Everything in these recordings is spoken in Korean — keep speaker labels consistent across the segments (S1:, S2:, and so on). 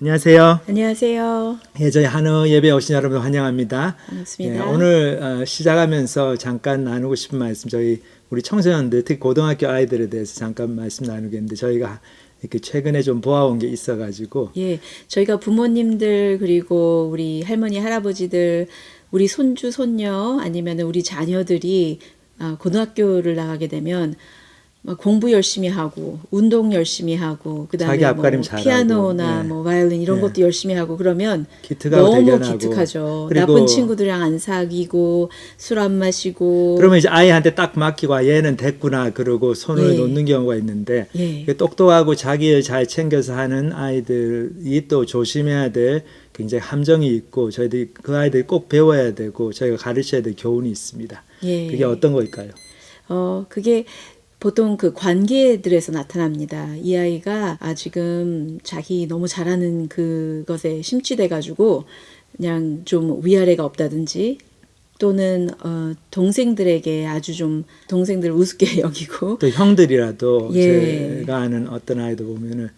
S1: 안녕하세요.
S2: 안녕하세요.
S1: 예, 저희 한우 예배 오신 여러분 환영합니다.
S2: 반갑습니다.
S1: 예, 오늘 시작하면서 잠깐 나누고 싶은 말씀, 저희 우리 청소년들, 특히 고등학교 아이들에 대해서 잠깐 말씀 나누겠는데, 저희가 이렇게 최근에 좀 보아온 게 있어가지고.
S2: 예, 저희가 부모님들 그리고 우리 할머니 할아버지들, 우리 손주 손녀 아니면 우리 자녀들이 고등학교를 나가게 되면 막 공부 열심히 하고 운동 열심히 하고 그다음에
S1: 자기 앞가림
S2: 뭐
S1: 잘하고,
S2: 피아노나
S1: 예.
S2: 뭐 바이올린 이런
S1: 예.
S2: 것도 열심히 하고 그러면
S1: 기특하고
S2: 너무
S1: 대견하고.
S2: 기특하죠.
S1: 그리고
S2: 나쁜 친구들이랑 안 사귀고 술 안 마시고.
S1: 그러면 이제 아이한테 딱 맡기고, 아, 얘는 됐구나 그러고 손을
S2: 예.
S1: 놓는 경우가 있는데,
S2: 예.
S1: 똑똑하고 자기를 잘 챙겨서 하는 아이들이 또 조심해야 될 굉장히 함정이 있고, 저희들이 그 아이들이 꼭 배워야 되고 저희가 가르쳐야 될 교훈이 있습니다.
S2: 예.
S1: 그게 어떤 걸까요?
S2: 그게 보통 그 관계들에서 나타납니다. 이 아이가 지금 자기 너무 잘하는 그것에 심취돼가지고 그냥 좀 위아래가 없다든지 또는 동생들에게 아주 좀 동생들을 우습게 여기고
S1: 또 형들이라도
S2: 예.
S1: 제가 아는 어떤 아이도 보면은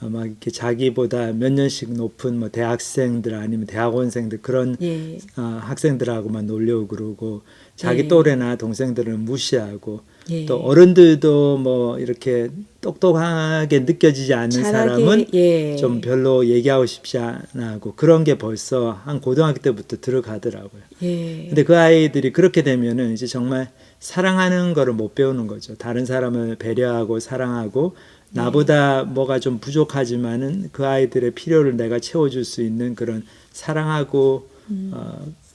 S1: 막 이렇게 자기보다 몇 년씩 높은 뭐 대학생들 아니면 대학원생들 그런
S2: 예.
S1: 학생들하고만 놀려고 그러고 자기
S2: 예.
S1: 또래나 동생들은 무시하고
S2: 예.
S1: 또 어른들도 뭐 이렇게 똑똑하게 느껴지지 않는 사람은
S2: 예.
S1: 좀 별로 얘기하고 싶지 않아 하고 그런 게 벌써 한 고등학교 때부터 들어가더라고요.
S2: 예.
S1: 근데 그 아이들이 그렇게 되면은 이제 정말 사랑하는 거를 못 배우는 거죠. 다른 사람을 배려하고 사랑하고 나보다 뭐가 좀 부족하지만은 그 아이들의 필요를 내가 채워줄 수 있는 그런 사랑하고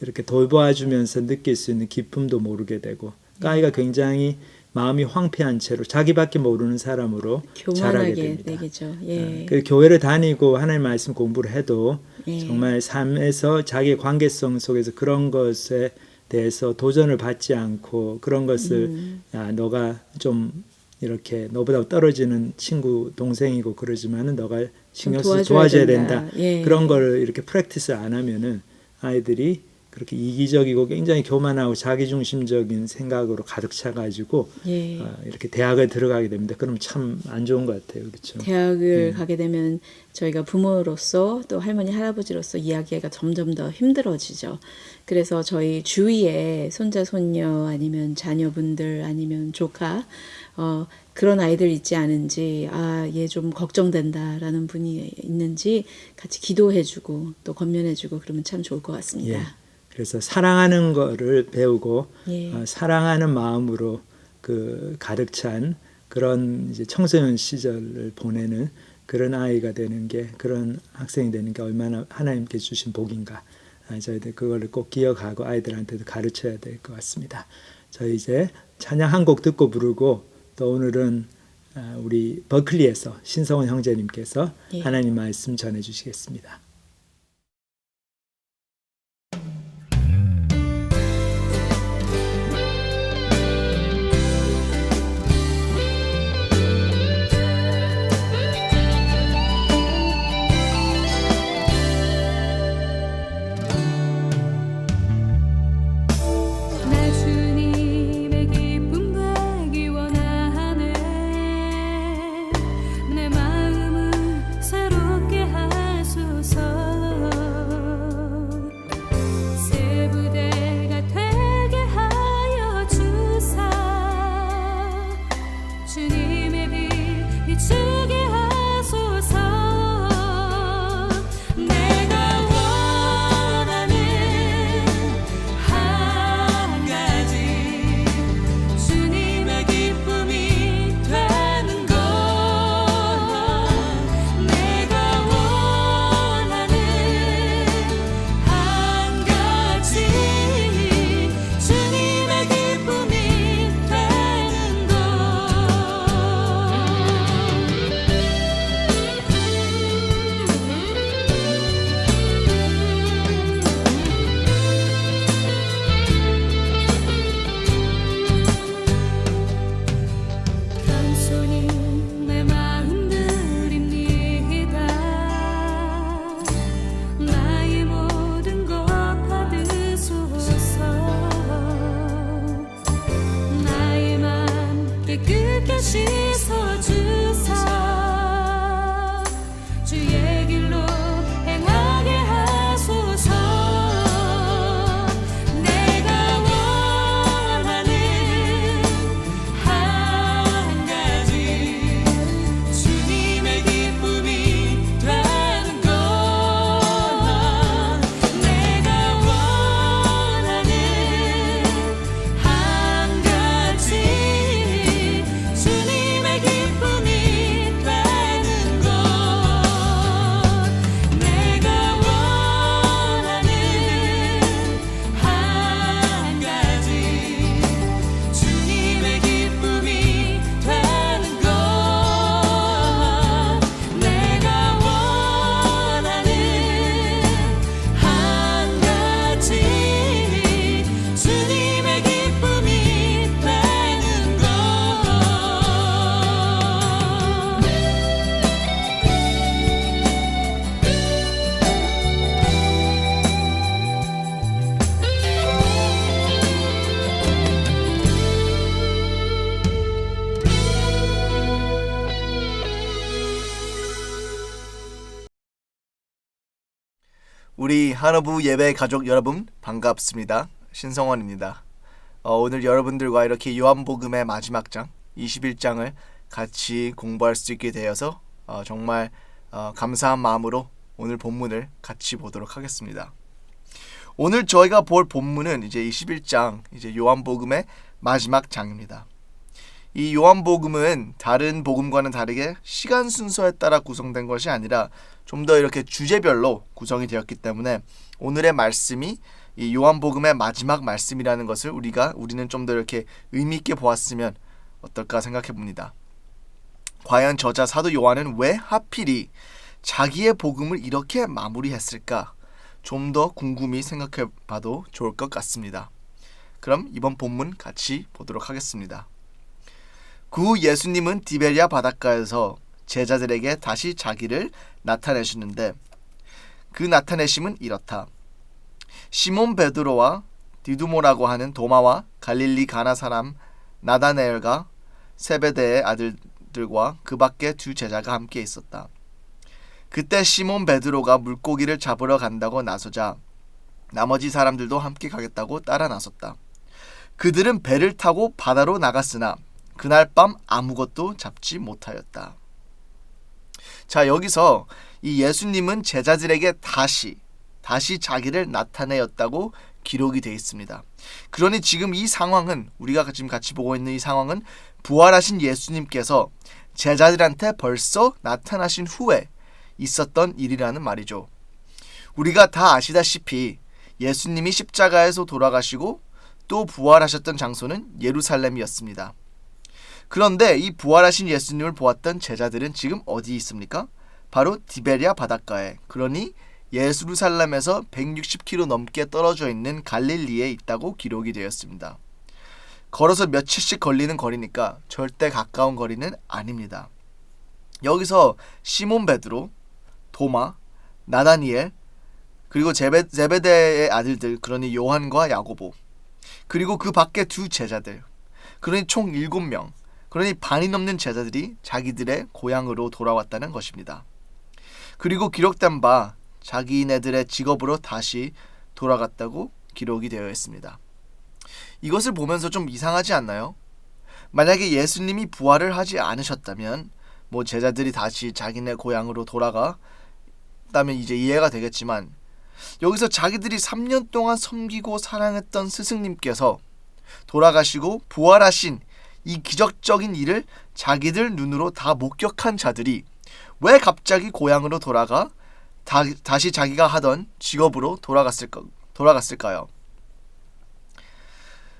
S1: 이렇게 돌보아주면서 느낄 수 있는 기쁨도 모르게 되고 그 아이가 굉장히 마음이 황폐한 채로 자기밖에 모르는 사람으로 자라게
S2: 교만하게
S1: 됩니다.
S2: 되겠죠. 예.
S1: 그 교회를 다니고 하나님 말씀 공부를 해도
S2: 예.
S1: 정말 삶에서 자기의 관계성 속에서 그런 것에 대해서 도전을 받지 않고 그런 것을 야, 너가 좀 이렇게 너보다 떨어지는 친구 동생이고 그러지만은 너가 신경 써서 도와줘야 된다.
S2: 예.
S1: 그런 걸 이렇게 프랙티스 안 하면은 아이들이 그렇게 이기적이고 굉장히 교만하고 자기중심적인 생각으로 가득 차가지고
S2: 예.
S1: 이렇게 대학을 들어가게 됩니다. 그럼 참 안 좋은 것 같아요, 그렇죠?
S2: 대학을 가게 되면 저희가 부모로서 또 할머니 할아버지로서 이야기가 점점 더 힘들어지죠. 그래서 저희 주위에 손자 손녀 아니면 자녀분들 아니면 조카 그런 아이들 있지 않은지 얘 좀 걱정된다라는 분이 있는지 같이 기도해주고 또 권면해주고 그러면 참 좋을 것 같습니다.
S1: 예. 그래서 사랑하는 거를 배우고
S2: 예.
S1: 사랑하는 마음으로 그 가득 찬 그런 이제 청소년 시절을 보내는 그런 아이가 되는 게 그런 학생이 되는 게 얼마나 하나님께 주신 복인가. 저희들 그거를 꼭 기억하고 아이들한테도 가르쳐야 될 것 같습니다. 저희 이제 찬양 한 곡 듣고 부르고 또 오늘은 우리 버클리에서 신성원 형제님께서
S2: 예.
S1: 하나님 말씀 전해주시겠습니다.
S3: 내 마음을 새롭게 하소서. 우리 한우부 예배 가족 여러분 반갑습니다. 신성원입니다. 오늘 여러분들과 이렇게 요한복음의 마지막 장 21장을 같이 공부할 수 있게 되어서 정말 감사한 마음으로 오늘 본문을 같이 보도록 하겠습니다. 오늘 저희가 볼 본문은 이제 21장 이제 요한복음의 마지막 장입니다. 이 요한복음은 다른 복음과는 다르게 시간 순서에 따라 구성된 것이 아니라 좀 더 이렇게 주제별로 구성이 되었기 때문에 오늘의 말씀이 이 요한복음의 마지막 말씀이라는 것을 우리는 좀 더 이렇게 의미 있게 보았으면 어떨까 생각해 봅니다. 과연 저자 사도 요한은 왜 하필이 자기의 복음을 이렇게 마무리했을까? 좀 더 궁금히 생각해 봐도 좋을 것 같습니다. 그럼 이번 본문 같이 보도록 하겠습니다. 그 예수님은 디베랴 바닷가에서 제자들에게 다시 자기를 나타내시는데 그 나타내심은 이렇다. 시몬 베드로와 디두모라고 하는 도마와 갈릴리 가나 사람 나다나엘과 세베대의 아들들과 그 밖에 두 제자가 함께 있었다. 그때 시몬 베드로가 물고기를 잡으러 간다고 나서자 나머지 사람들도 함께 가겠다고 따라 나섰다. 그들은 배를 타고 바다로 나갔으나 그날 밤 아무것도 잡지 못하였다. 자, 여기서 이 예수님은 제자들에게 다시 자기를 나타내었다고 기록이 되어 있습니다. 그러니 지금 이 상황은 우리가 지금 같이 보고 있는 이 상황은 부활하신 예수님께서 제자들한테 벌써 나타나신 후에 있었던 일이라는 말이죠. 우리가 다 아시다시피 예수님이 십자가에서 돌아가시고 또 부활하셨던 장소는 예루살렘이었습니다. 그런데 이 부활하신 예수님을 보았던 제자들은 지금 어디 있습니까? 바로 디베랴 바닷가에, 그러니 예루살렘에서 160km 넘게 떨어져 있는 갈릴리에 있다고 기록이 되었습니다. 걸어서 며칠씩 걸리는 거리니까 절대 가까운 거리는 아닙니다. 여기서 시몬 베드로, 도마, 나다니엘, 그리고 제베데의 아들들, 그러니 요한과 야고보, 그리고 그 밖에 두 제자들, 그러니 총 7명, 그러니 반이 넘는 제자들이 자기들의 고향으로 돌아왔다는 것입니다. 그리고 기록된 바 자기네들의 직업으로 다시 돌아갔다고 기록이 되어 있습니다. 이것을 보면서 좀 이상하지 않나요? 만약에 예수님이 부활을 하지 않으셨다면 제자들이 다시 자기네 고향으로 돌아갔다면 이제 이해가 되겠지만, 여기서 자기들이 3년 동안 섬기고 사랑했던 스승님께서 돌아가시고 부활하신 이 기적적인 일을 자기들 눈으로 다 목격한 자들이 왜 갑자기 고향으로 돌아가 다시 자기가 하던 직업으로 돌아갔을까요?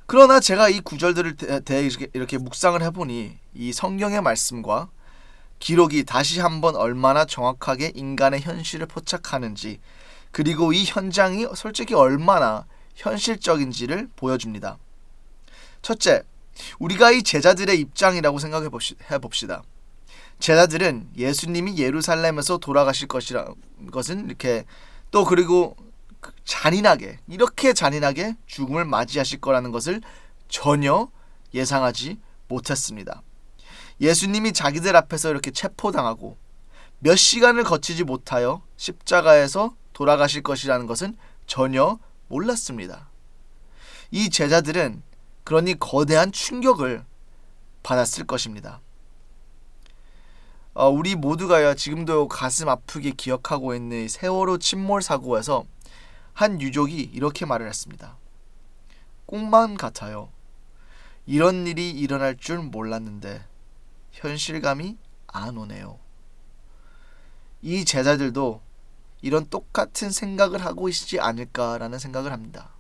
S3: 그러나 제가 이 구절들을 대해 이렇게 묵상을 해보니 이 성경의 말씀과 기록이 다시 한번 얼마나 정확하게 인간의 현실을 포착하는지, 그리고 이 현장이 솔직히 얼마나 현실적인지를 보여줍니다. 첫째, 우리가 이 제자들의 입장이라고 생각해 봅시다. 제자들은 예수님이 예루살렘에서 돌아가실 것은 이렇게 또 그리고 이렇게 잔인하게 죽음을 맞이하실 거라는 것을 전혀 예상하지 못했습니다. 예수님이 자기들 앞에서 이렇게 체포당하고 몇 시간을 거치지 못하여 십자가에서 돌아가실 것이라는 것은 전혀 몰랐습니다. 이 제자들은 그러니 거대한 충격을 받았을 것입니다. 우리 모두가 지금도 가슴 아프게 기억하고 있는 세월호 침몰 사고에서 한 유족이 이렇게 말을 했습니다. 꿈만 같아요. 이런 일이 일어날 줄 몰랐는데 현실감이 안 오네요. 이 제자들도 이런 똑같은 생각을 하고 있지 않을까라는 생각을 합니다.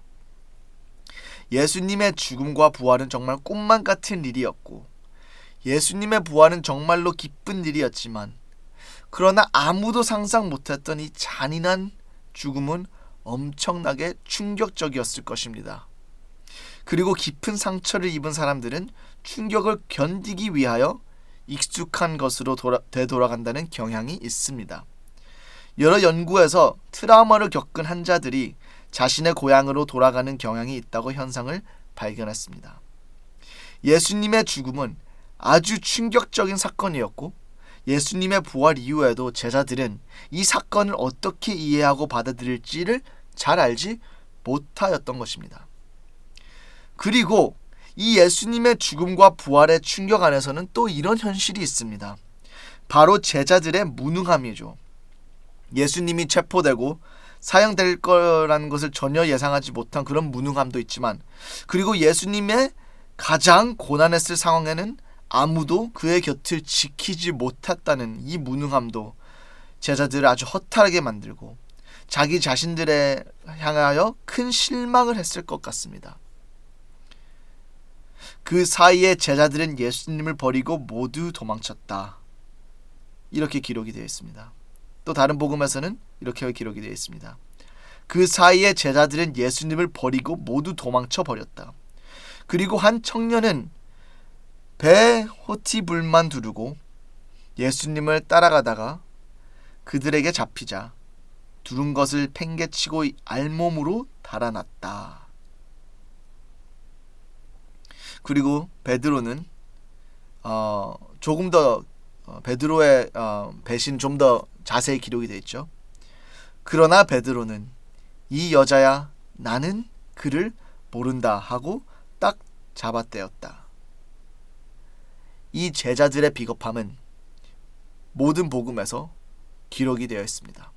S3: 예수님의 죽음과 부활은 정말 꿈만 같은 일이었고, 예수님의 부활은 정말로 기쁜 일이었지만, 그러나 아무도 상상 못했던 이 잔인한 죽음은 엄청나게 충격적이었을 것입니다. 그리고 깊은 상처를 입은 사람들은 충격을 견디기 위하여 익숙한 것으로 되돌아간다는 경향이 있습니다. 여러 연구에서 트라우마를 겪은 환자들이 자신의 고향으로 돌아가는 경향이 있다고 현상을 발견했습니다. 예수님의 죽음은 아주 충격적인 사건이었고 예수님의 부활 이후에도 제자들은 이 사건을 어떻게 이해하고 받아들일지를 잘 알지 못하였던 것입니다. 그리고 이 예수님의 죽음과 부활의 충격 안에서는 또 이런 현실이 있습니다. 바로 제자들의 무능함이죠. 예수님이 체포되고 사형될 거라는 것을 전혀 예상하지 못한 그런 무능함도 있지만, 그리고 예수님의 가장 고난했을 상황에는 아무도 그의 곁을 지키지 못했다는 이 무능함도 제자들을 아주 허탈하게 만들고 자기 자신들에 향하여 큰 실망을 했을 것 같습니다. 그 사이에 제자들은 예수님을 버리고 모두 도망쳤다. 이렇게 기록이 되어 있습니다. 또 다른 복음에서는 이렇게 기록이 되어 있습니다. 그 사이에 제자들은 예수님을 버리고 모두 도망쳐 버렸다. 그리고 한 청년은 배에 호티불만 두르고 예수님을 따라가다가 그들에게 잡히자 두른 것을 팽개치고 알몸으로 달아났다. 그리고 베드로는 조금 더 베드로의 배신 좀 더 자세히 기록이 되어 있죠. 그러나 베드로는 이 여자야 나는 그를 모른다 하고 딱 잡아떼었다. 이 제자들의 비겁함은 모든 복음에서 기록이 되어 있습니다.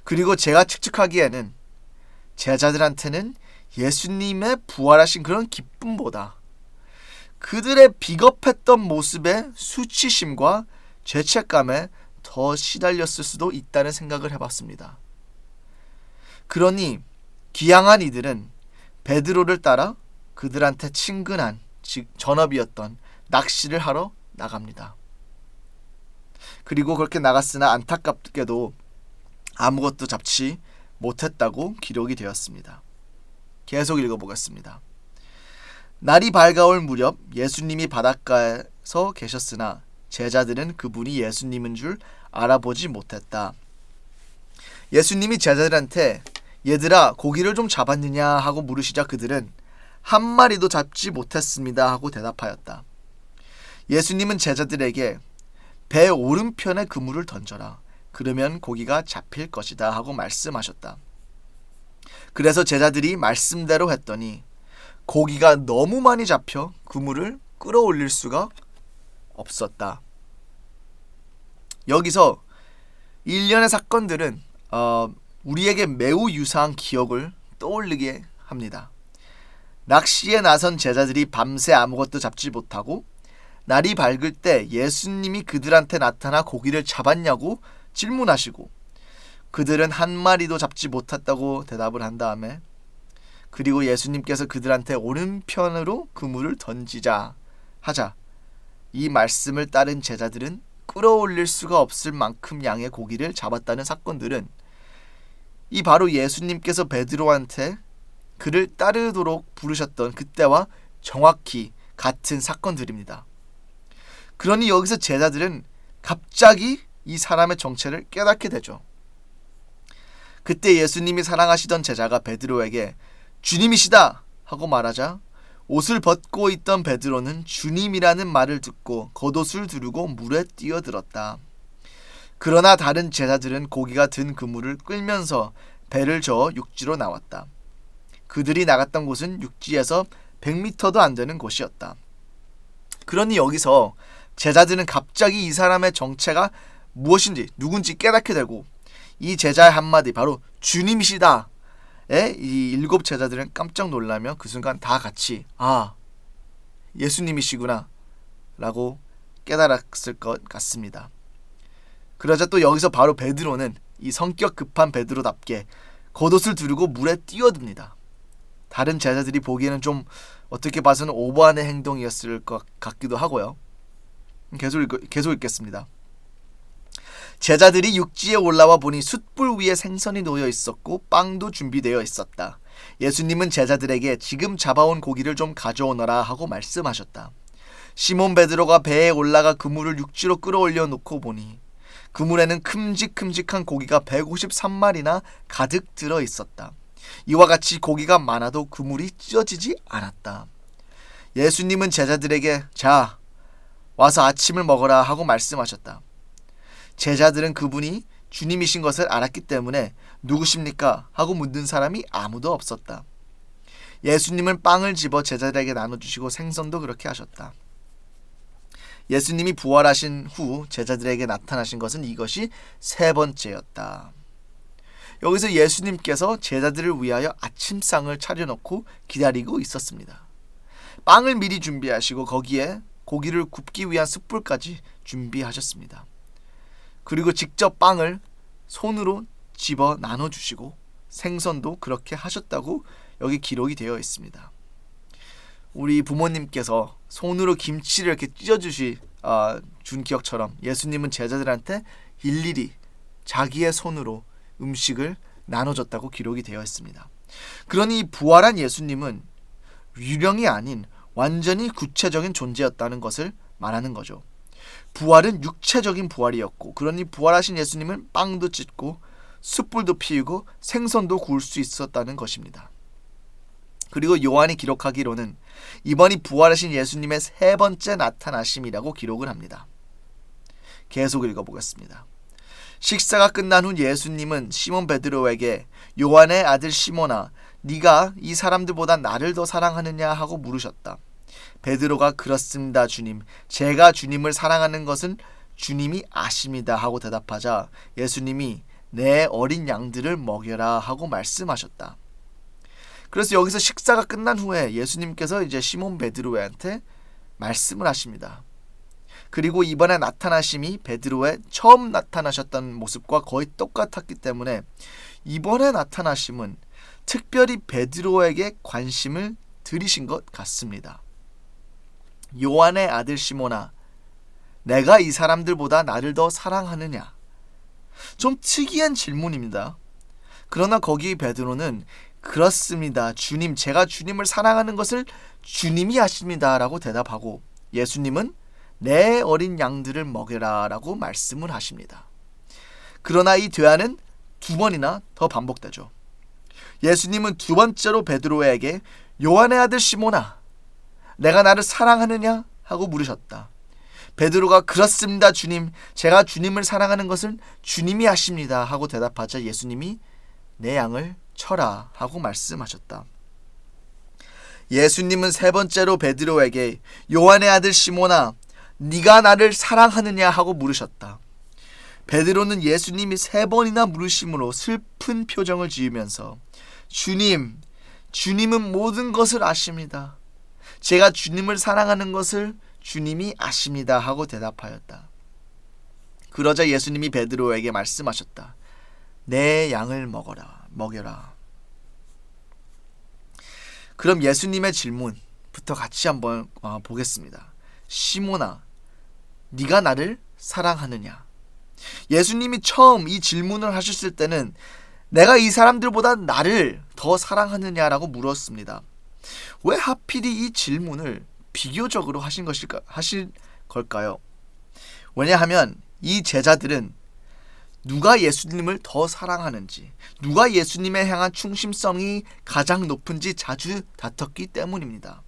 S3: 그리고 제가 측측하기에는 제자들한테는 예수님의 부활하신 그런 기쁨보다 그들의 비겁했던 모습의 수치심과 죄책감에 더 시달렸을 수도 있다는 생각을 해봤습니다. 그러니 기양한 이들은 베드로를 따라 그들한테 친근한, 즉 전업이었던 낚시를 하러 나갑니다. 그리고 그렇게 나갔으나 안타깝게도 아무것도 잡지 못했다고 기록이 되었습니다. 계속 읽어보겠습니다. 날이 밝아올 무렵 예수님이 바닷가에서 계셨으나 제자들은 그분이 예수님인 줄 알아보지 못했다. 예수님이 제자들한테 얘들아 고기를 좀 잡았느냐 하고 물으시자 그들은 한 마리도 잡지 못했습니다 하고 대답하였다. 예수님은 제자들에게 배 오른편에 그물을 던져라. 그러면 고기가 잡힐 것이다 하고 말씀하셨다. 그래서 제자들이 말씀대로 했더니 고기가 너무 많이 잡혀 그물을 끌어올릴 수가 없었다. 여기서 일련의 사건들은 우리에게 매우 유사한 기억을 떠올리게 합니다. 낚시에 나선 제자들이 밤새 아무것도 잡지 못하고 날이 밝을 때 예수님이 그들한테 나타나 고기를 잡았냐고 질문하시고 그들은 한 마리도 잡지 못했다고 대답을 한 다음에 그리고 예수님께서 그들한테 오른편으로 그물을 던지자 하자 이 말씀을 따른 제자들은 끌어올릴 수가 없을 만큼 양의 고기를 잡았다는 사건들은 이 바로 예수님께서 베드로한테 그를 따르도록 부르셨던 그때와 정확히 같은 사건들입니다. 그러니 여기서 제자들은 갑자기 이 사람의 정체를 깨닫게 되죠. 그때 예수님이 사랑하시던 제자가 베드로에게 주님이시다 하고 말하자 옷을 벗고 있던 베드로는 주님이라는 말을 듣고 겉옷을 두르고 물에 뛰어들었다. 그러나 다른 제자들은 고기가 든 그물을 끌면서 배를 저어 육지로 나왔다. 그들이 나갔던 곳은 육지에서 100m도 안 되는 곳이었다. 그러니 여기서 제자들은 갑자기 이 사람의 정체가 무엇인지 누군지 깨닫게 되고 이 제자의 한마디 바로 주님이시다 이 7 제자들은 깜짝 놀라며 그 순간 다 같이 예수님이시구나 라고 깨달았을 것 같습니다. 그러자 또 여기서 바로 베드로는 이 성격 급한 베드로답게 겉옷을 두르고 물에 뛰어듭니다. 다른 제자들이 보기에는 좀 어떻게 봐서는 오버하는 행동이었을 것 같기도 하고요. 계속 읽겠습니다. 제자들이 육지에 올라와 보니 숯불 위에 생선이 놓여 있었고 빵도 준비되어 있었다. 예수님은 제자들에게 지금 잡아온 고기를 좀 가져오너라 하고 말씀하셨다. 시몬 베드로가 배에 올라가 그물을 육지로 끌어올려 놓고 보니 그물에는 큼직큼직한 고기가 153마리나 가득 들어 있었다. 이와 같이 고기가 많아도 그물이 찢어지지 않았다. 예수님은 제자들에게 자 와서 아침을 먹어라 하고 말씀하셨다. 제자들은 그분이 주님이신 것을 알았기 때문에 누구십니까? 하고 묻는 사람이 아무도 없었다. 예수님은 빵을 집어 제자들에게 나눠주시고 생선도 그렇게 하셨다. 예수님이 부활하신 후 제자들에게 나타나신 것은 이것이 세 번째였다. 여기서 예수님께서 제자들을 위하여 아침상을 차려놓고 기다리고 있었습니다. 빵을 미리 준비하시고 거기에 고기를 굽기 위한 숯불까지 준비하셨습니다. 그리고 직접 빵을 손으로 집어 나눠주시고 생선도 그렇게 하셨다고 여기 기록이 되어 있습니다. 우리 부모님께서 손으로 김치를 이렇게 찢어주시 준 기억처럼 예수님은 제자들한테 일일이 자기의 손으로 음식을 나눠줬다고 기록이 되어 있습니다. 그러니 부활한 예수님은 유령이 아닌 완전히 구체적인 존재였다는 것을 말하는 거죠. 부활은 육체적인 부활이었고, 그러니 부활하신 예수님은 빵도 찢고 숯불도 피우고 생선도 구울 수 있었다는 것입니다. 그리고 요한이 기록하기로는 이번이 부활하신 예수님의 세 번째 나타나심이라고 기록을 합니다. 계속 읽어보겠습니다. 식사가 끝난 후 예수님은 시몬 베드로에게 요한의 아들 시몬아, 네가 이 사람들보다 나를 더 사랑하느냐 하고 물으셨다. 베드로가 그렇습니다 주님, 제가 주님을 사랑하는 것은 주님이 아십니다 하고 대답하자 예수님이 내 어린 양들을 먹여라 하고 말씀하셨다. 그래서 여기서 식사가 끝난 후에 예수님께서 이제 시몬 베드로한테 말씀을 하십니다. 그리고 이번에 나타나심이 베드로의 처음 나타나셨던 모습과 거의 똑같았기 때문에 이번에 나타나심은 특별히 베드로에게 관심을 들이신 것 같습니다. 요한의 아들 시몬아, 내가 이 사람들보다 나를 더 사랑하느냐? 좀 특이한 질문입니다. 그러나 거기 베드로는 그렇습니다 주님, 제가 주님을 사랑하는 것을 주님이 아십니다 라고 대답하고 예수님은 내 어린 양들을 먹여라 라고 말씀을 하십니다. 그러나 이 대화는 두 번이나 더 반복되죠. 예수님은 두 번째로 베드로에게 요한의 아들 시몬아, 내가 나를 사랑하느냐 하고 물으셨다. 베드로가 그렇습니다 주님, 제가 주님을 사랑하는 것을 주님이 아십니다 하고 대답하자 예수님이 내 양을 쳐라 하고 말씀하셨다. 예수님은 세 번째로 베드로에게 요한의 아들 시몬아, 네가 나를 사랑하느냐 하고 물으셨다. 베드로는 예수님이 세 번이나 물으심으로 슬픈 표정을 지으면서 주님, 주님은 모든 것을 아십니다. 제가 주님을 사랑하는 것을 주님이 아십니다 하고 대답하였다. 그러자 예수님이 베드로에게 말씀하셨다. 내 양을 먹여라. 그럼 예수님의 질문부터 같이 한번 보겠습니다. 시몬아, 네가 나를 사랑하느냐? 예수님이 처음 이 질문을 하셨을 때는 내가 이 사람들보다 나를 더 사랑하느냐라고 물었습니다. 왜 하필이 이 질문을 비교적으로 하신 걸까요? 왜냐하면 이 제자들은 누가 예수님을 더 사랑하는지, 누가 예수님에 향한 충심성이 가장 높은지 자주 다퉜기 때문입니다.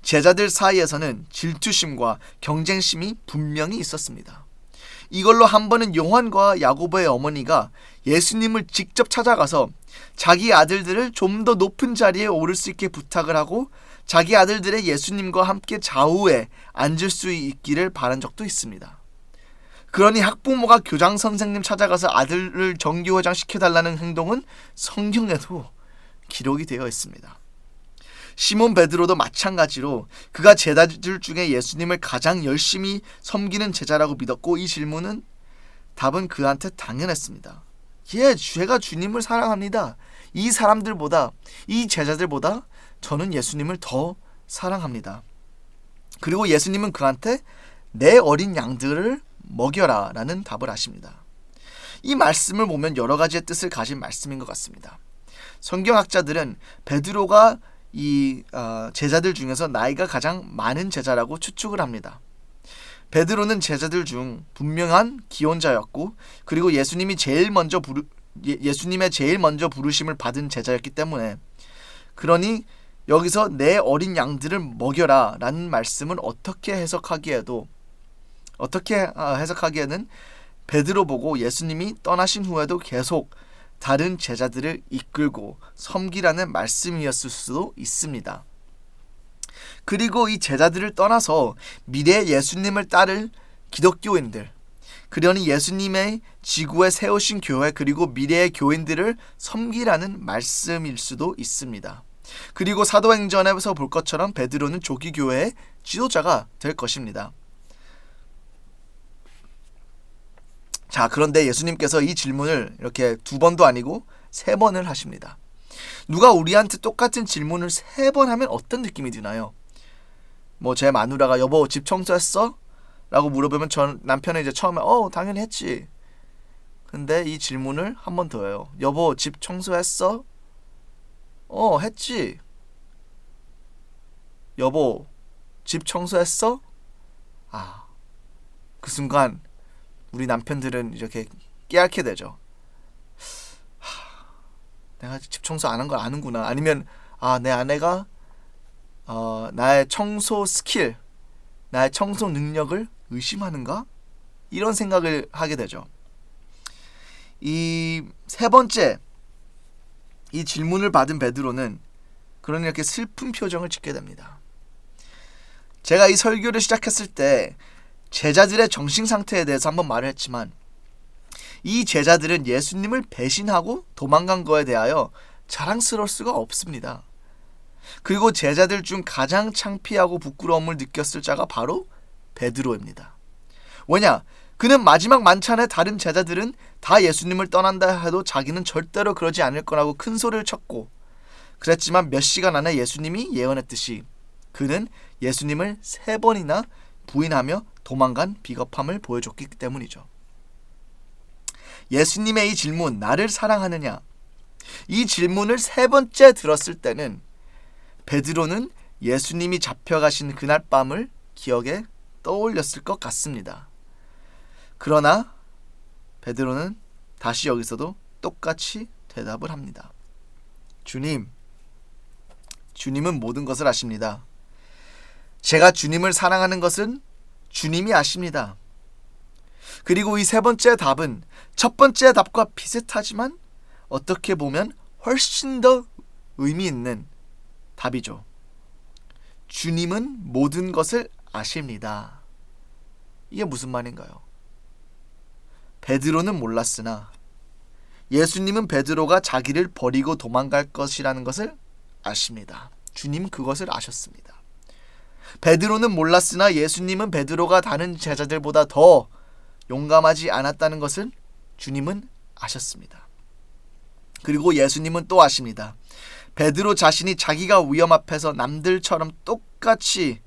S3: 제자들 사이에서는 질투심과 경쟁심이 분명히 있었습니다. 이걸로 한 번은 요한과 야고보의 어머니가 예수님을 직접 찾아가서 자기 아들들을 좀 더 높은 자리에 오를 수 있게 부탁을 하고 자기 아들들의 예수님과 함께 좌우에 앉을 수 있기를 바란 적도 있습니다. 그러니 학부모가 교장 선생님 찾아가서 아들을 정교회장 시켜달라는 행동은 성경에도 기록이 되어 있습니다. 시몬 베드로도 마찬가지로 그가 제자들 중에 예수님을 가장 열심히 섬기는 제자라고 믿었고 이 질문은 답은 그한테 당연했습니다. 예, 제가 주님을 사랑합니다. 이 사람들보다, 이 제자들보다 저는 예수님을 더 사랑합니다. 그리고 예수님은 그한테 내 어린 양들을 먹여라 라는 답을 하십니다. 이 말씀을 보면 여러 가지의 뜻을 가진 말씀인 것 같습니다. 성경학자들은 베드로가 이 제자들 중에서 나이가 가장 많은 제자라고 추측을 합니다. 베드로는 제자들 중 분명한 기혼자였고 그리고 예수님의 제일 먼저 부르심을 받은 제자였기 때문에 그러니 여기서 내 어린 양들을 먹여라 라는 말씀은 어떻게 해석하기에는 베드로 보고 예수님이 떠나신 후에도 계속 다른 제자들을 이끌고 섬기라는 말씀이었을 수도 있습니다. 그리고 이 제자들을 떠나서 미래의 예수님을 따를 기독교인들, 그러니 예수님의 지구에 세우신 교회 그리고 미래의 교인들을 섬기라는 말씀일 수도 있습니다. 그리고 사도행전에서 볼 것처럼 베드로는 조기 교회의 지도자가 될 것입니다. 자, 그런데 예수님께서 이 질문을 이렇게 2번도 아니고 3번을 하십니다. 누가 우리한테 똑같은 질문을 3번 하면 어떤 느낌이 드나요? 제 마누라가 여보 집 청소했어? 라고 물어보면 전 남편은 이제 처음에 당연히 했지. 근데 이 질문을 한 번 더 해요. 여보 집 청소했어? 했지. 여보 집 청소했어? 그 순간 우리 남편들은 이렇게 깨닫게 되죠. 내가 집 청소 안 한 걸 아는구나. 아니면 내 아내가 나의 청소 스킬, 나의 청소 능력을 의심하는가? 이런 생각을 하게 되죠. 이 3번째 이 질문을 받은 베드로는 그런 이렇게 슬픈 표정을 짓게 됩니다. 제가 이 설교를 시작했을 때 제자들의 정신 상태에 대해서 한번 말을 했지만 이 제자들은 예수님을 배신하고 도망간 거에 대하여 자랑스러울 수가 없습니다. 그리고 제자들 중 가장 창피하고 부끄러움을 느꼈을 자가 바로 베드로입니다. 왜냐? 그는 마지막 만찬에 다른 제자들은 다 예수님을 떠난다 해도 자기는 절대로 그러지 않을 거라고 큰 소리를 쳤고, 그랬지만 몇 시간 안에 예수님이 예언했듯이 그는 예수님을 3번이나 부인하며 도망간 비겁함을 보여줬기 때문이죠. 예수님의 이 질문, 나를 사랑하느냐? 이 질문을 3번째 들었을 때는 베드로는 예수님이 잡혀가신 그날 밤을 기억에 떠올렸을 것 같습니다. 그러나 베드로는 다시 여기서도 똑같이 대답을 합니다. 주님은 모든 것을 아십니다. 제가 주님을 사랑하는 것은 주님이 아십니다. 그리고 이 3번째 답은 첫 번째 답과 비슷하지만 어떻게 보면 훨씬 더 의미 있는 답이죠. 주님은 모든 것을 아십니다. 이게 무슨 말인가요? 베드로는 몰랐으나 예수님은 베드로가 자기를 버리고 도망갈 것이라는 것을 아십니다. 주님 그것을 아셨습니다. 베드로는 몰랐으나 예수님은 베드로가 다른 제자들보다 더 용감하지 않았다는 것을 주님은 아셨습니다. 그리고 예수님은 또 아십니다. 베드로 자신이 자기가 위험 앞에서 남들처럼 똑같이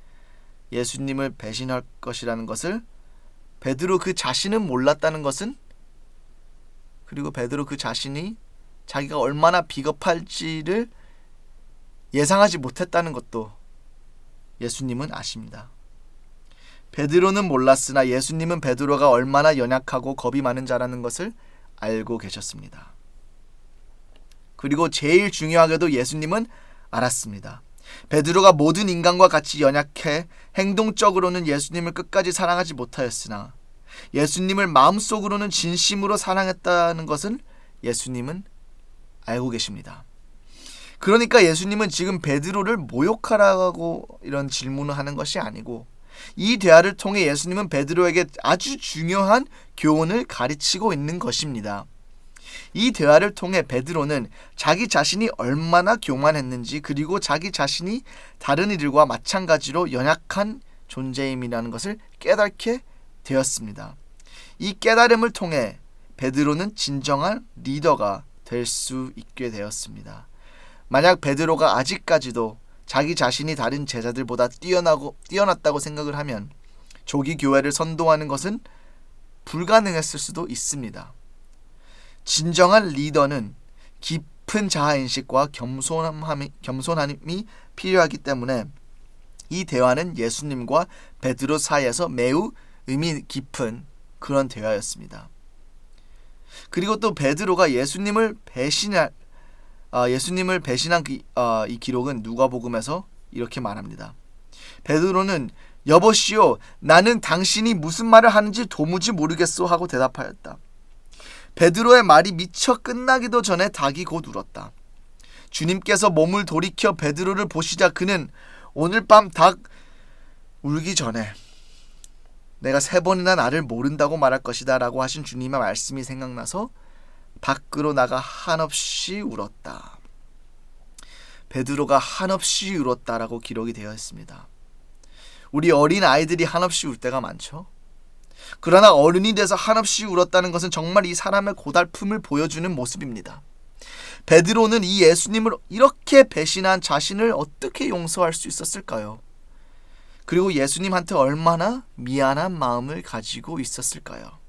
S3: 예수님을 배신할 것이라는 것을 베드로 그 자신은 몰랐다는 것은, 그리고 베드로 그 자신이 자기가 얼마나 비겁할지를 예상하지 못했다는 것도 예수님은 아십니다. 베드로는 몰랐으나 예수님은 베드로가 얼마나 연약하고 겁이 많은 자라는 것을 알고 계셨습니다. 그리고 제일 중요하게도 예수님은 알았습니다. 베드로가 모든 인간과 같이 연약해 행동적으로는 예수님을 끝까지 사랑하지 못하였으나 예수님을 마음속으로는 진심으로 사랑했다는 것을 예수님은 알고 계십니다. 그러니까 예수님은 지금 베드로를 모욕하라고 이런 질문을 하는 것이 아니고, 이 대화를 통해 예수님은 베드로에게 아주 중요한 교훈을 가르치고 있는 것입니다. 이 대화를 통해 베드로는 자기 자신이 얼마나 교만했는지, 그리고 자기 자신이 다른 이들과 마찬가지로 연약한 존재임이라는 것을 깨닫게 되었습니다. 이 깨달음을 통해 베드로는 진정한 리더가 될 수 있게 되었습니다. 만약 베드로가 아직까지도 자기 자신이 다른 제자들보다 뛰어났다고 생각을 하면 조기 교회를 선도하는 것은 불가능했을 수도 있습니다. 진정한 리더는 깊은 자아인식과 겸손함이 필요하기 때문에 이 대화는 예수님과 베드로 사이에서 매우 의미 깊은 그런 대화였습니다. 그리고 또 베드로가 예수님을 예수님을 배신한 이 기록은 누가복음에서 이렇게 말합니다. 베드로는 여보시오, 나는 당신이 무슨 말을 하는지 도무지 모르겠소 하고 대답하였다. 베드로의 말이 미처 끝나기도 전에 닭이 곧 울었다. 주님께서 몸을 돌이켜 베드로를 보시자 그는 오늘 밤 닭 울기 전에 내가 3번이나 나를 모른다고 말할 것이다 라고 하신 주님의 말씀이 생각나서 밖으로 나가 한없이 울었다. 베드로가 한없이 울었다라고 기록이 되어 있습니다. 우리 어린 아이들이 한없이 울 때가 많죠. 그러나 어른이 돼서 한없이 울었다는 것은 정말 이 사람의 고달픔을 보여주는 모습입니다. 베드로는 이 예수님을 이렇게 배신한 자신을 어떻게 용서할 수 있었을까요? 그리고 예수님한테 얼마나 미안한 마음을 가지고 있었을까요?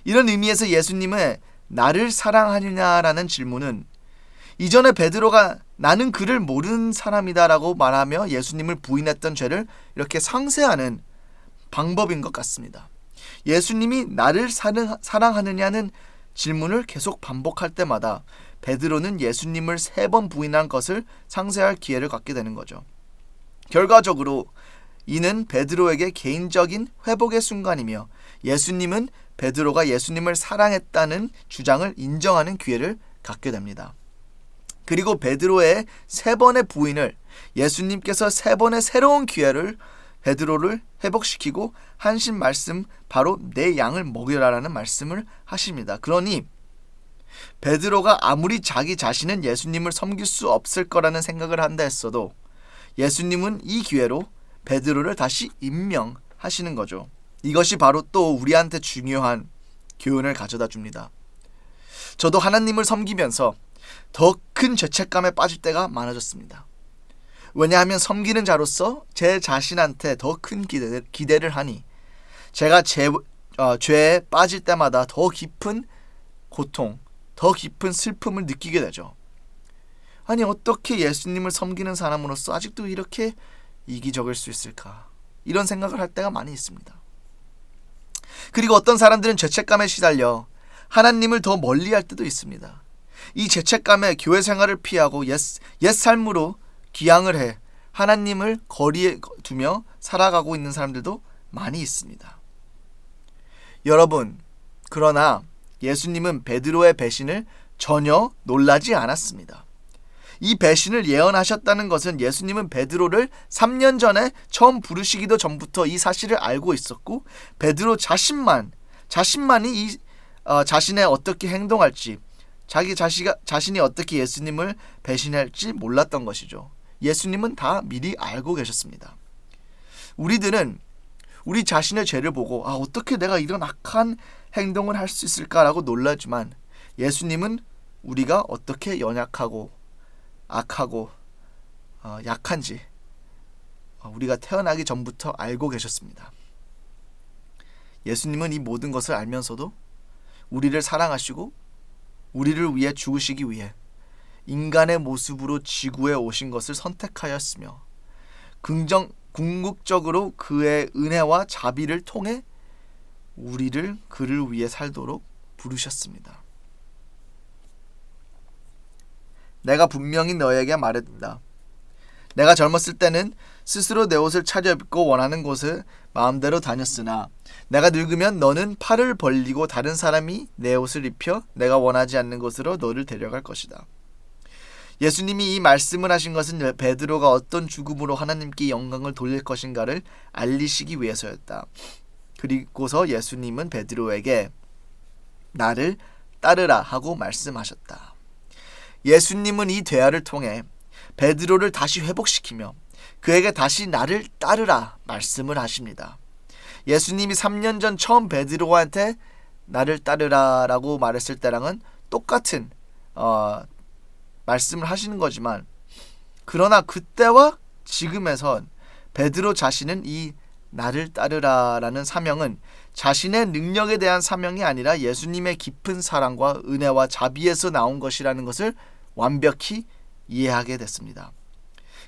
S3: 이런 의미에서 예수님의 나를 사랑하느냐라는 질문은 이전에 베드로가 나는 그를 모르는 사람이다 라고 말하며 예수님을 부인했던 죄를 이렇게 상쇄하는 방법인 것 같습니다. 예수님이 나를 사랑하느냐는 질문을 계속 반복할 때마다 베드로는 예수님을 3번 부인한 것을 상쇄할 기회를 갖게 되는 거죠. 결과적으로 이는 베드로에게 개인적인 회복의 순간이며 예수님은 베드로가 예수님을 사랑했다는 주장을 인정하는 기회를 갖게 됩니다. 그리고 베드로의 3번의 부인을 예수님께서 3번의 새로운 기회를 베드로를 회복시키고 하신 말씀, 바로 내 양을 먹여라라는 말씀을 하십니다. 그러니 베드로가 아무리 자기 자신은 예수님을 섬길 수 없을 거라는 생각을 한다 했어도 예수님은 이 기회로 베드로를 다시 임명하시는 거죠. 이것이 바로 또 우리한테 중요한 교훈을 가져다 줍니다. 저도 하나님을 섬기면서 더 큰 죄책감에 빠질 때가 많아졌습니다. 왜냐하면 섬기는 자로서 제 자신한테 더 큰 기대를 하니 제가 죄에 빠질 때마다 더 깊은 고통, 더 깊은 슬픔을 느끼게 되죠. 아니 어떻게 예수님을 섬기는 사람으로서 아직도 이렇게 이기적일 수 있을까? 이런 생각을 할 때가 많이 있습니다. 그리고 어떤 사람들은 죄책감에 시달려 하나님을 더 멀리할 때도 있습니다. 이 죄책감에 교회 생활을 피하고 옛 삶으로 기양을 해 하나님을 거리에 두며 살아가고 있는 사람들도 많이 있습니다. 여러분, 그러나 예수님은 베드로의 배신을 전혀 놀라지 않았습니다. 이 배신을 예언하셨다는 것은 예수님은 베드로를 3년 전에 처음 부르시기도 전부터 이 사실을 알고 있었고 베드로 자신만이 자신의 어떻게 행동할지 자신이 어떻게 예수님을 배신할지 몰랐던 것이죠. 예수님은 다 미리 알고 계셨습니다. 우리들은 우리 자신의 죄를 보고 어떻게 내가 이런 악한 행동을 할 수 있을까라고 놀라지만 예수님은 우리가 어떻게 연약하고 악하고 약한지 우리가 태어나기 전부터 알고 계셨습니다. 예수님은 이 모든 것을 알면서도 우리를 사랑하시고 우리를 위해 죽으시기 위해 인간의 모습으로 지구에 오신 것을 선택하였으며 궁극적으로 그의 은혜와 자비를 통해 우리를 그를 위해 살도록 부르셨습니다. 내가 분명히 너에게 말했다. 내가 젊었을 때는 스스로 내 옷을 차려입고 원하는 곳을 마음대로 다녔으나 내가 늙으면 너는 팔을 벌리고 다른 사람이 내 옷을 입혀 내가 원하지 않는 곳으로 너를 데려갈 것이다. 예수님이 이 말씀을 하신 것은 베드로가 어떤 죽음으로 하나님께 영광을 돌릴 것인가를 알리시기 위해서였다. 그리고서 예수님은 베드로에게 나를 따르라 하고 말씀하셨다. 예수님은 이 대화를 통해 베드로를 다시 회복시키며 그에게 다시 나를 따르라 말씀을 하십니다. 예수님이 3년 전 처음 베드로한테 나를 따르라 라고 말했을 때랑은 똑같은 말씀을 하시는 거지만 그러나 그때와 지금에선 베드로 자신은 이 나를 따르라 라는 사명은 자신의 능력에 대한 사명이 아니라 예수님의 깊은 사랑과 은혜와 자비에서 나온 것이라는 것을 완벽히 이해하게 됐습니다.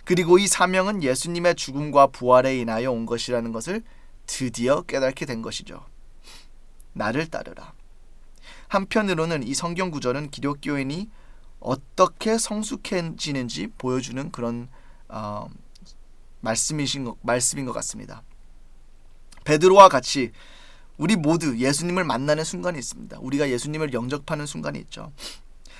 S3: 그리고 이 사명은 예수님의 죽음과 부활에 인하여 온 것이라는 것을 드디어 깨닫게 된 것이죠. 나를 따르라. 한편으로는 이 성경 구절은 기독교인이 어떻게 성숙해지는지 보여주는 그런 말씀인 것 같습니다. 베드로와 같이 우리 모두 예수님을 만나는 순간이 있습니다. 우리가 예수님을 영접하는 순간이 있죠.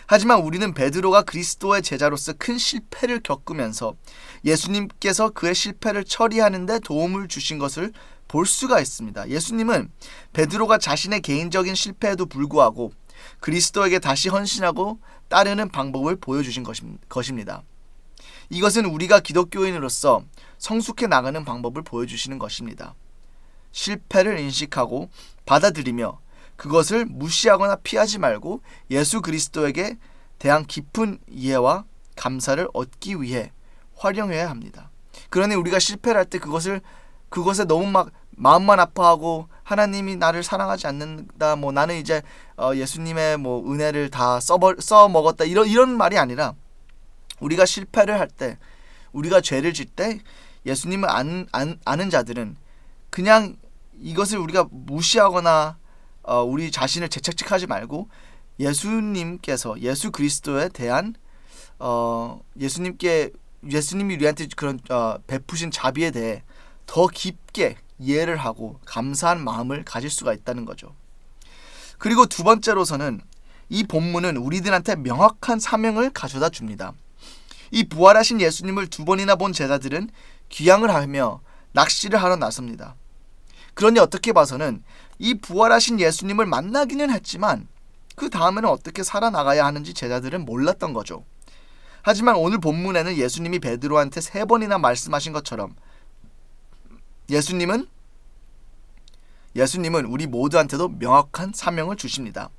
S3: 하지만 우리는 베드로가 그리스도의 제자로서 큰 실패를 겪으면서 예수님께서 그의 실패를 처리하는 데 도움을 주신 것을 볼 수가 있습니다. 예수님은 베드로가 자신의 개인적인 실패에도 불구하고 그리스도에게 다시 헌신하고 따르는 방법을 보여주신 것입니다. 이것은 우리가 기독교인으로서 성숙해 나가는 방법을 보여주시는 것입니다. 실패를 인식하고 받아들이며 그것을 무시하거나 피하지 말고 예수 그리스도에게 대한 깊은 이해와 감사를 얻기 위해 활용해야 합니다. 그러니 우리가 실패를 할 때 그것에 너무 막 마음만 아파하고 하나님이 나를 사랑하지 않는다, 뭐 나는 이제 예수님의 뭐 은혜를 다 써먹었다, 이런 말이 아니라, 우리가 실패를 할 때, 우리가 죄를 짓 때 예수님을 아는 자들은 그냥 이것을 우리가 무시하거나 우리 자신을 죄책하지 말고 예수 그리스도에 대한 예수님이 우리한테 그런 베푸신 자비에 대해 더 깊게 이해를 하고 감사한 마음을 가질 수가 있다는 거죠. 그리고 두 번째로서는 이 본문은 우리들한테 명확한 사명을 가져다 줍니다. 이 부활하신 예수님을 두 번이나 본 제자들은 귀향을 하며 낚시를 하러 나섭니다. 그러니 어떻게 봐서는 이 부활하신 예수님을 만나기는 했지만 그 다음에는 어떻게 살아나가야 하는지 제자들은 몰랐던 거죠. 하지만 오늘 본문에는 예수님이 베드로한테 3번이나 말씀하신 것처럼 예수님은 우리 모두한테도 명확한 사명을 주십니다.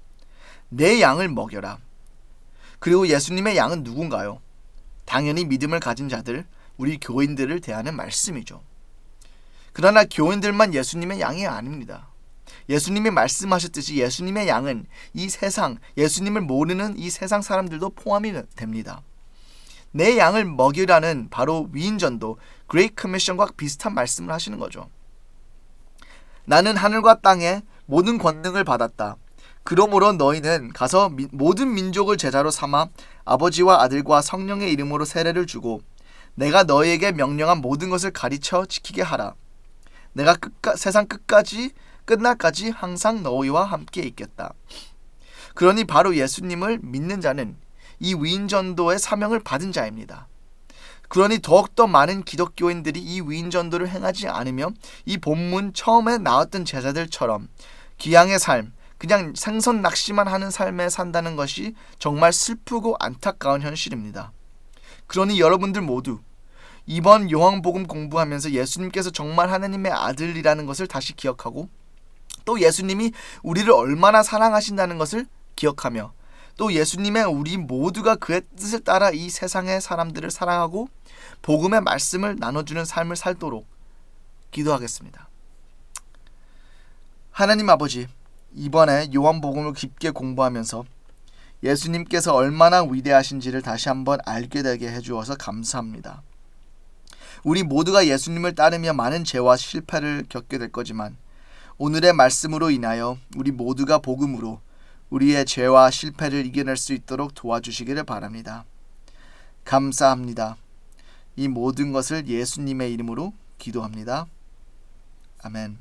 S3: 내 양을 먹여라. 그리고 예수님의 양은 누군가요? 당연히 믿음을 가진 자들, 우리 교인들을 대하는 말씀이죠. 그러나 교인들만 예수님의 양이 아닙니다. 예수님이 말씀하셨듯이 예수님의 양은 이 세상, 예수님을 모르는 이 세상 사람들도 포함이 됩니다. 내 양을 먹이라는 바로 위인전도, 그레이트 커미션과 비슷한 말씀을 하시는 거죠. 나는 하늘과 땅에 모든 권능을 받았다. 그러므로 너희는 가서 모든 민족을 제자로 삼아 아버지와 아들과 성령의 이름으로 세례를 주고 내가 너희에게 명령한 모든 것을 가르쳐 지키게 하라. 내가 세상 끝날까지 항상 너희와 함께 있겠다. 그러니 바로 예수님을 믿는 자는 이 위인전도의 사명을 받은 자입니다. 그러니 더욱더 많은 기독교인들이 이 위인전도를 행하지 않으며 이 본문 처음에 나왔던 제자들처럼 귀향의 삶, 그냥 생선 낚시만 하는 삶에 산다는 것이 정말 슬프고 안타까운 현실입니다. 그러니 여러분들 모두 이번 요한복음 공부하면서 예수님께서 정말 하나님의 아들이라는 것을 다시 기억하고 또 예수님이 우리를 얼마나 사랑하신다는 것을 기억하며 또 예수님의 우리 모두가 그의 뜻을 따라 이 세상의 사람들을 사랑하고 복음의 말씀을 나눠주는 삶을 살도록 기도하겠습니다. 하나님 아버지, 이번에 요한복음을 깊게 공부하면서 예수님께서 얼마나 위대하신지를 다시 한번 알게 되게 해주어서 감사합니다. 우리 모두가 예수님을 따르며 많은 죄와 실패를 겪게 될 거지만 오늘의 말씀으로 인하여 우리 모두가 복음으로 우리의 죄와 실패를 이겨낼 수 있도록 도와주시기를 바랍니다. 감사합니다. 이 모든 것을 예수님의 이름으로 기도합니다. 아멘.